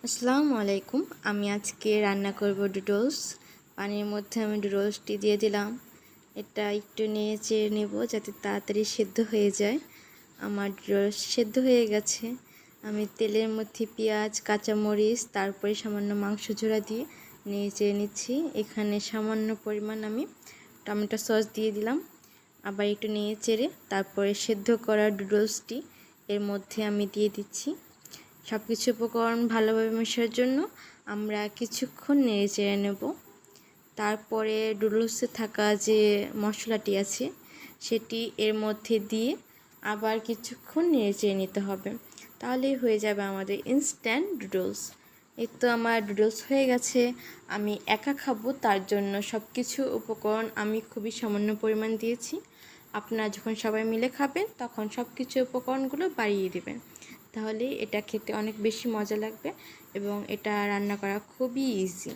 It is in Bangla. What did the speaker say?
আসসালামু আলাইকুম। আমি আজকে রান্না করব নুডলস। পানির মধ্যে আমি নুডলসটি দিয়ে দিলাম। এটা একটু নেড়ে চেড়ে নেব যাতে তাড়াতাড়ি সেদ্ধ হয়ে যায়। আমার নুডলস সেদ্ধ হয়ে গেছে। আমি তেলের মধ্যে পেঁয়াজ, কাঁচামরিচ, তারপরে সামান্য মাংস ঝোড়া দিয়ে নেড়ে চেড়ে নিচ্ছি। এখানে সামান্য পরিমাণ আমি টমেটো সস দিয়ে দিলাম। আবার একটু নেড়ে চেড়ে তারপরে সেদ্ধ করা নুডলসটি এর মধ্যে আমি দিয়ে দিচ্ছি। সব কিছু উপকরণ ভালোভাবে মেশার জন্য আমরা কিছুক্ষণ নেড়ে চেড়ে নেব। তারপরে নুডলসে থাকা যে মশলাটি আছে সেটি এর মধ্যে দিয়ে আবার কিছুক্ষণ নেড়ে চেড়ে নিতে হবে। তাহলেই হয়ে যাবে আমাদের ইনস্ট্যান্ট নুডলস। এই তো আমার নুডলস হয়ে গেছে। আমি একা খাবো, তার জন্য সব কিছু উপকরণ আমি খুবই সামান্য পরিমাণ দিয়েছি। আপনারা যখন সবাই মিলে খাবেন তখন সব কিছু উপকরণগুলো বাড়িয়ে দেবেন, তাহলে এটা খেতে অনেক বেশি মজা লাগবে এবং এটা রান্না করা খুবই ইজি।